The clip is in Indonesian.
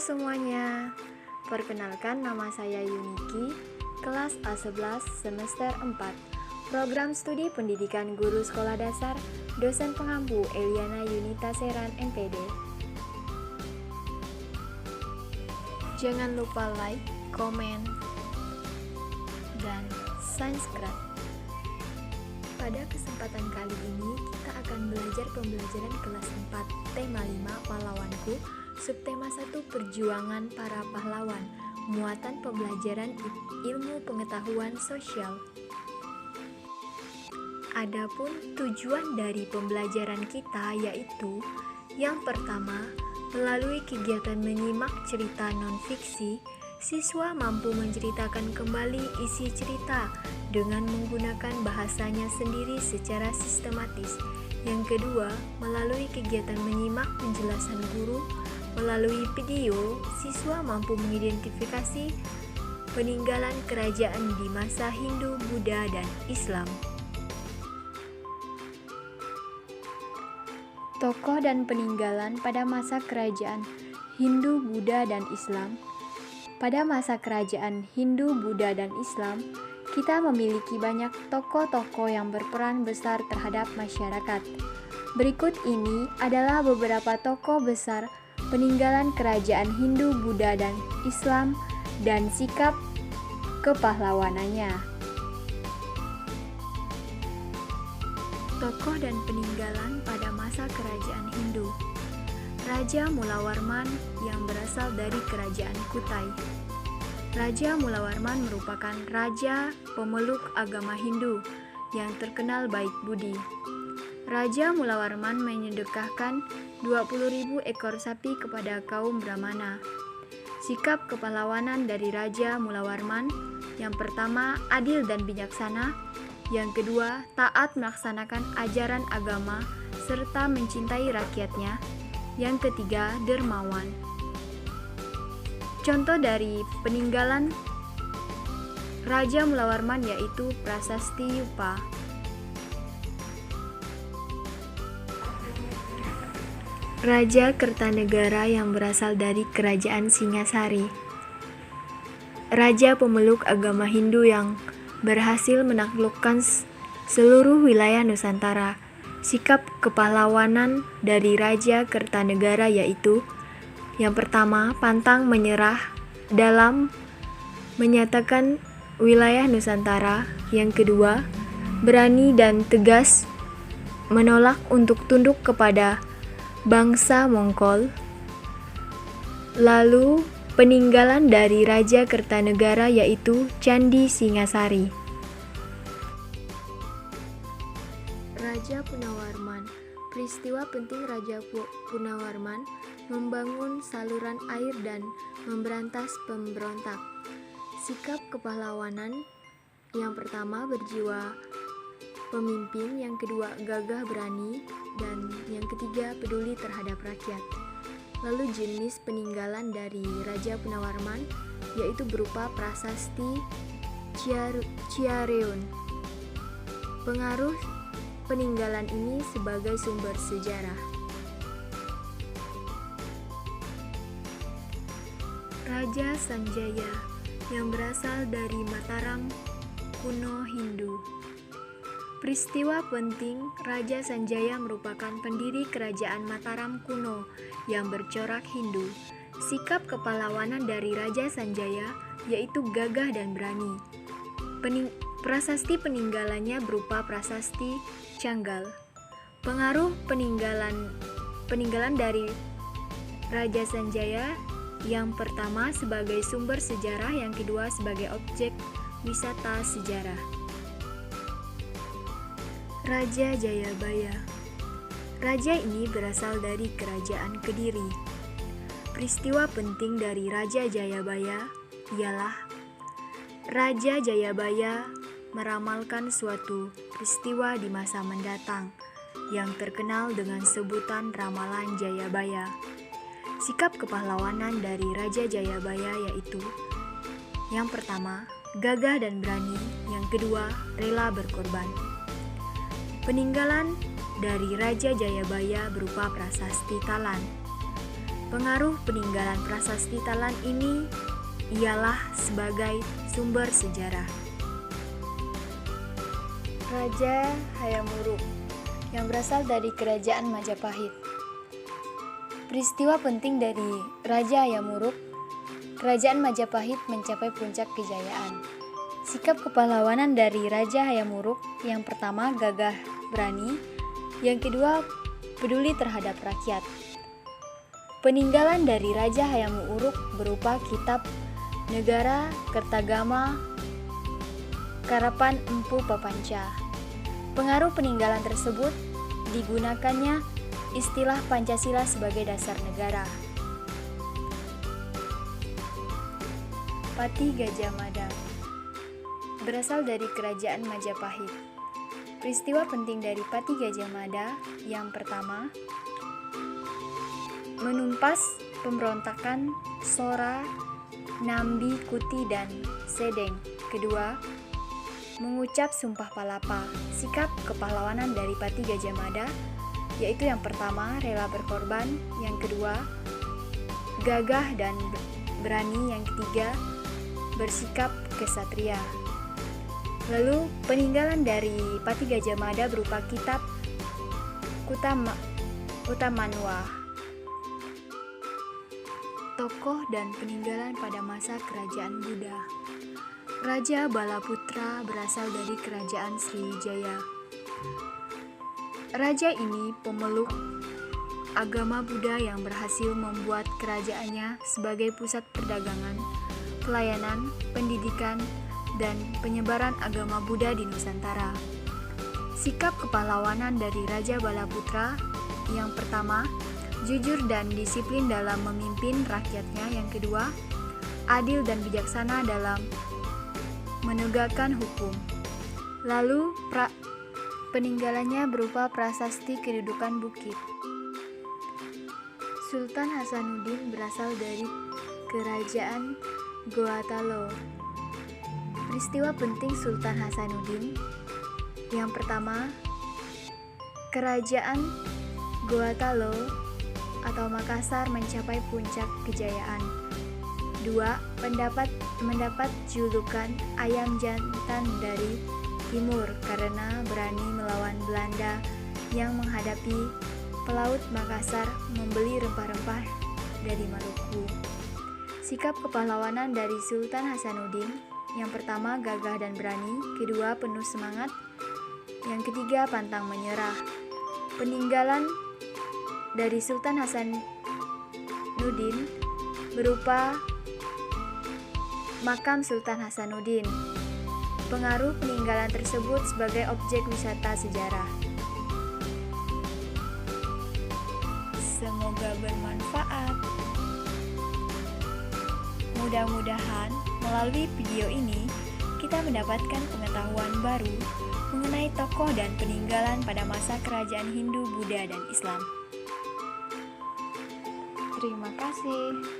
semuanya, perkenalkan nama saya Yuniki, kelas A11 semester 4, program studi pendidikan guru sekolah dasar, dosen pengampu Eliana Yunita Seran MPD. Jangan lupa like, komen, dan subscribe. Pada kesempatan kali ini kita akan belajar pembelajaran kelas 4 tema 5 pahlawanku, subtema 1 perjuangan para pahlawan, muatan pembelajaran ilmu pengetahuan sosial. Adapun tujuan dari pembelajaran kita yaitu yang pertama, melalui kegiatan menyimak cerita non-fiksi, siswa mampu menceritakan kembali isi cerita dengan menggunakan bahasanya sendiri secara sistematis. Yang kedua, melalui kegiatan menyimak penjelasan guru melalui video, siswa mampu mengidentifikasi peninggalan kerajaan di masa Hindu, Buddha, dan Islam. Tokoh dan peninggalan pada masa kerajaan Hindu, Buddha, dan Islam. Pada masa kerajaan Hindu, Buddha, dan Islam, kita memiliki banyak tokoh-tokoh yang berperan besar terhadap masyarakat. Berikut ini adalah beberapa tokoh besar peninggalan kerajaan Hindu, Buddha, dan Islam dan sikap kepahlawanannya. Tokoh dan peninggalan pada masa kerajaan Hindu. Raja Mulawarman yang berasal dari kerajaan Kutai. Raja Mulawarman merupakan raja pemeluk agama Hindu yang terkenal baik budi. Raja Mulawarman menyedekahkan 20.000 ekor sapi kepada kaum Brahmana. Sikap kepahlawanan dari Raja Mulawarman, yang pertama adil dan bijaksana, yang kedua taat melaksanakan ajaran agama serta mencintai rakyatnya, yang ketiga dermawan. Contoh dari peninggalan Raja Mulawarman yaitu Prasasti Yupa. Raja Kertanegara yang berasal dari kerajaan Singasari. Raja pemeluk agama Hindu yang berhasil menaklukkan seluruh wilayah Nusantara. Sikap kepahlawanan dari Raja Kertanegara yaitu yang pertama, pantang menyerah dalam menyatakan wilayah Nusantara. Yang kedua, berani dan tegas menolak untuk tunduk kepada bangsa Mongol. Lalu, peninggalan dari Raja Kertanegara yaitu Candi Singasari. Raja Punawarman. Peristiwa penting Raja Punawarman membangun saluran air dan memberantas pemberontak. Sikap kepahlawanan, yang pertama berjiwa pemimpin, yang kedua gagah berani, dan yang ketiga peduli terhadap rakyat. Lalu jenis peninggalan dari Raja Punawarman yaitu berupa prasasti Ciareun. Pengaruh peninggalan ini sebagai sumber sejarah. Raja Sanjaya yang berasal dari Mataram kuno Hindu. Peristiwa penting, Raja Sanjaya merupakan pendiri kerajaan Mataram kuno yang bercorak Hindu. Sikap kepahlawanan dari Raja Sanjaya yaitu gagah dan berani. Prasasti peninggalannya berupa prasasti Canggal. Pengaruh peninggalan dari Raja Sanjaya, yang pertama sebagai sumber sejarah, yang kedua sebagai objek wisata sejarah. Raja Jayabaya. Raja ini berasal dari kerajaan Kediri. Peristiwa penting dari Raja Jayabaya ialah Raja Jayabaya meramalkan suatu peristiwa di masa mendatang yang terkenal dengan sebutan Ramalan Jayabaya. Sikap kepahlawanan dari Raja Jayabaya yaitu yang pertama, gagah dan berani, yang kedua, rela berkorban. Peninggalan dari Raja Jayabaya berupa prasasti Talan. Pengaruh peninggalan prasasti Talan ini ialah sebagai sumber sejarah. Raja Hayamuruk yang berasal dari Kerajaan Majapahit. Peristiwa penting dari Raja Hayamuruk, Kerajaan Majapahit mencapai puncak kejayaan. Sikap kepahlawanan dari Raja Hayamuruk yang pertama gagah berani, yang kedua peduli terhadap rakyat. Peninggalan dari Raja Hayamuruk berupa kitab Negara Kertagama Karapan Empu Papanca. Pengaruh peninggalan tersebut digunakannya istilah Pancasila sebagai dasar negara. Pati Gajah Mada berasal dari Kerajaan Majapahit. Peristiwa penting dari Pati Gajah Mada yang pertama, menumpas pemberontakan Sora, Nambi, Kuti, dan Sedeng. Kedua, mengucap Sumpah Palapa. Sikap kepahlawanan dari Pati Gajah Mada yaitu yang pertama, rela berkorban, yang kedua, gagah dan berani, yang ketiga, bersikap kesatria. Lalu peninggalan dari Pati Gajah Mada berupa kitab Kutamanwa. Tokoh dan peninggalan pada masa Kerajaan Buddha. Raja Balaputra berasal dari Kerajaan Sriwijaya. Raja ini pemeluk agama Buddha yang berhasil membuat kerajaannya sebagai pusat perdagangan, pelayanan, pendidikan, dan penyebaran agama Buddha di Nusantara. Sikap kepahlawanan dari Raja Balaputra yang pertama, jujur dan disiplin dalam memimpin rakyatnya. Yang kedua, adil dan bijaksana dalam menegakkan hukum. Lalu peninggalannya berupa prasasti kedudukan bukit. Sultan Hasanuddin berasal dari Kerajaan Goatalo. Peristiwa penting Sultan Hasanuddin yang pertama, Kerajaan Goatalo atau Makassar mencapai puncak kejayaan. 2. Mendapat julukan ayam jantan dari timur karena berani melawan Belanda yang menghadapi pelaut Makassar membeli rempah-rempah dari Maluku. Sikap kepahlawanan dari Sultan Hasanuddin yang pertama gagah dan berani, kedua penuh semangat, yang ketiga pantang menyerah. Peninggalan dari Sultan Hasanuddin berupa makam Sultan Hasanuddin. Pengaruh peninggalan tersebut sebagai objek wisata sejarah. Semoga bermanfaat. Mudah-mudahan melalui video ini kita mendapatkan pengetahuan baru mengenai tokoh dan peninggalan pada masa kerajaan Hindu, Buddha, dan Islam. Terima kasih.